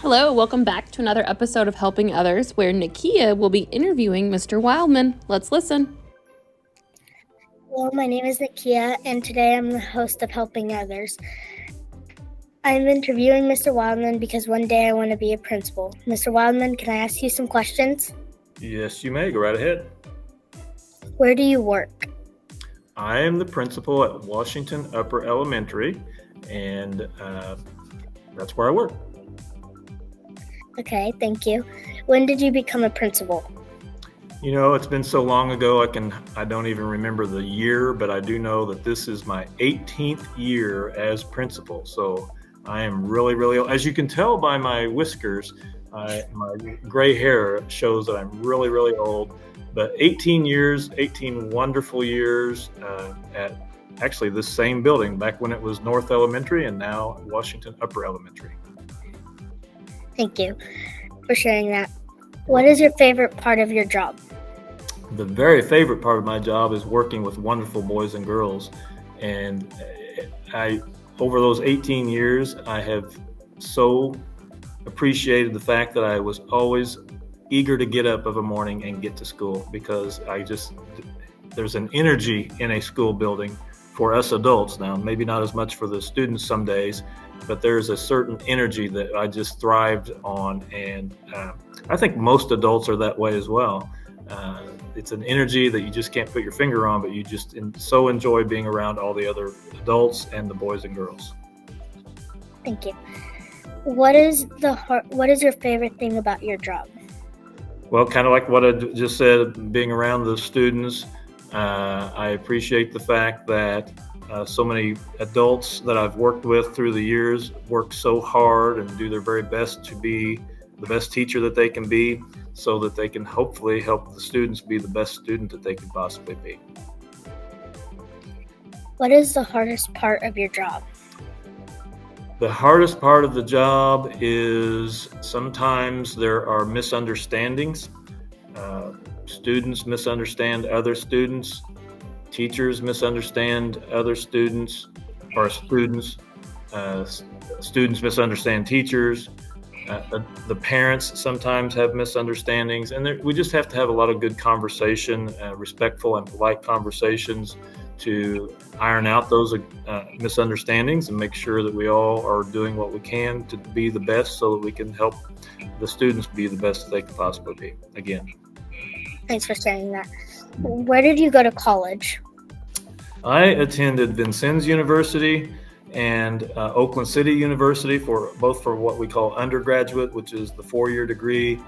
Hello, welcome back to another episode of Helping Others, where Nakia will be interviewing Mr. Wildman. Let's listen. Hello, my name is Nakia, and today I'm the host of Helping Others. I'm interviewing Mr. Wildman because one day I want to be a principal. Mr. Wildman, can I ask you some questions? Yes, you may. Go right ahead. Where do you work? I am the principal at Washington Upper Elementary, and that's where I work. Okay, thank you. When did you become a principal? You know, it's been so long ago, I don't even remember the year, but I do know that this is my 18th year as principal. So I am really, really old. As you can tell by my whiskers, my gray hair shows that I'm really, really old. But 18 years, 18 wonderful years at actually this same building, back when it was North Elementary and now Washington Upper Elementary. Thank you for sharing that. What is your favorite part of your job? The very favorite part of my job is working with wonderful boys and girls. And over those 18 years, I have so appreciated the fact that I was always eager to get up of a morning and get to school, because there's an energy in a school building for us adults now, maybe not as much for the students some days, but there's a certain energy that I just thrived on. And I think most adults are that way as well. It's an energy that you just can't put your finger on, but you just so enjoy being around all the other adults and the boys and girls. Thank you. What is your favorite thing about your job? Well, kind of like what I just said, being around the students, I appreciate the fact that so many adults that I've worked with through the years work so hard and do their very best to be the best teacher that they can be, so that they can hopefully help the students be the best student that they could possibly be. What is the hardest part of your job? The hardest part of the job is sometimes there are misunderstandings. Students misunderstand other students. Teachers misunderstand other students or students. Students misunderstand teachers. The parents sometimes have misunderstandings, and we just have to have a lot of good conversation, respectful and polite conversations to iron out those misunderstandings and make sure that we all are doing what we can to be the best, so that we can help the students be the best that they can possibly be. Again. Thanks for sharing that. Where did you go to college? I attended Vincennes University and Oakland City University for what we call undergraduate, which is the 4-year degree.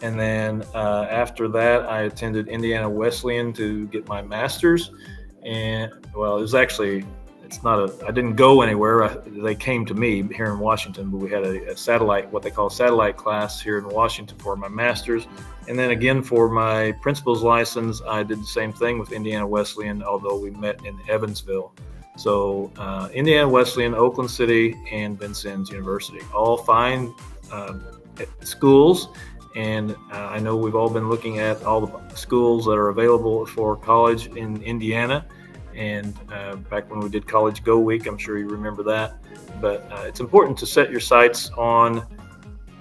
And then after that, I attended Indiana Wesleyan to get my master's. And well, I didn't go anywhere. They came to me here in Washington, but we had what they call a satellite class here in Washington for my master's. And then again, for my principal's license, I did the same thing with Indiana Wesleyan, although we met in Evansville. So Indiana Wesleyan, Oakland City, and Vincennes University, all fine schools. And I know we've all been looking at all the schools that are available for college in Indiana. And back when we did College Go Week, I'm sure you remember that. But it's important to set your sights on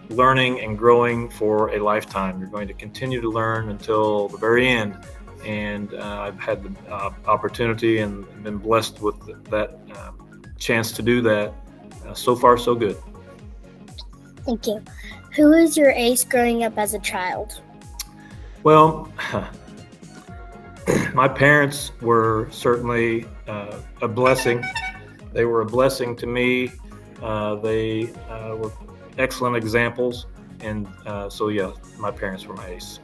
learning and growing for a lifetime. You're going to continue to learn until the very end. And I've had the opportunity and been blessed with that chance to do that. So far, so good. Thank you. Who was your ace growing up as a child? Well, my parents were certainly a blessing. They were a blessing to me. They were excellent examples. And so, yeah, my parents were my ace.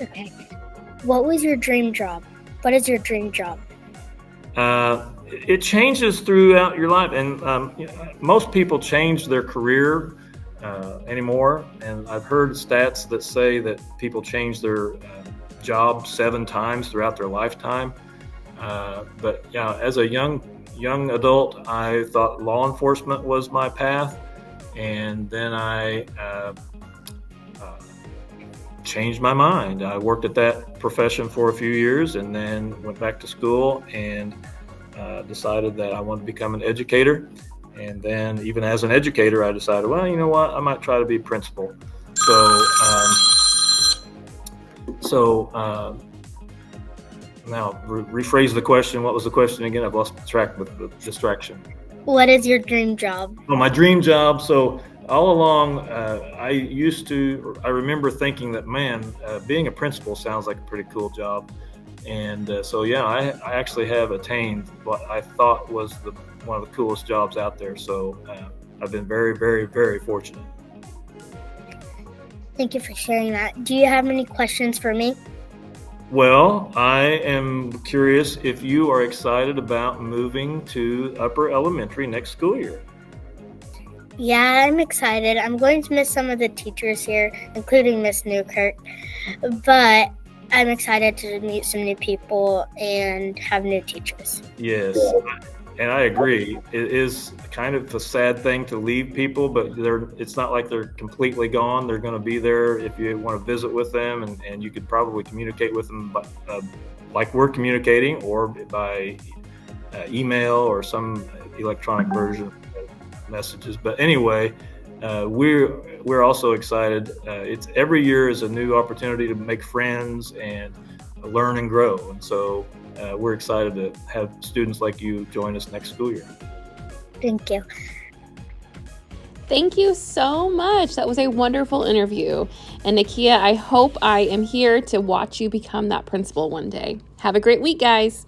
Okay. What was your dream job? What is your dream job? It changes throughout your life, and most people change their career anymore. And I've heard stats that say that people change their job 7 times throughout their lifetime. But yeah, as a young adult, I thought law enforcement was my path, and then I changed my mind. I worked at that profession for a few years, and then went back to school and decided that I wanted to become an educator. And then even as an educator, I decided, well, you know what, I might try to be principal. So now rephrase the question. What was the question again? I've lost track with the distraction. What is your dream job? Oh, my dream job. So all along, I remember thinking that, man, being a principal sounds like a pretty cool job. And so, yeah, I actually have attained what I thought was one of the coolest jobs out there. So I've been very, very, very fortunate. Thank you for sharing that. Do you have any questions for me? Well, I am curious if you are excited about moving to upper elementary next school year. Yeah, I'm excited. I'm going to miss some of the teachers here, including Miss Newkirk, but I'm excited to meet some new people and have new teachers. Yes, and I agree. It is kind of a sad thing to leave people, but it's not like they're completely gone. They're going to be there if you want to visit with them, and you could probably communicate with them like we're communicating, or by email or some electronic version of messages. But anyway, we're also excited. It's every year is a new opportunity to make friends and learn and grow, and so we're excited to have students like you join us next school year. Thank you. Thank you so much. That was a wonderful interview. And Nakia, I hope I am here to watch you become that principal one day. Have a great week, guys.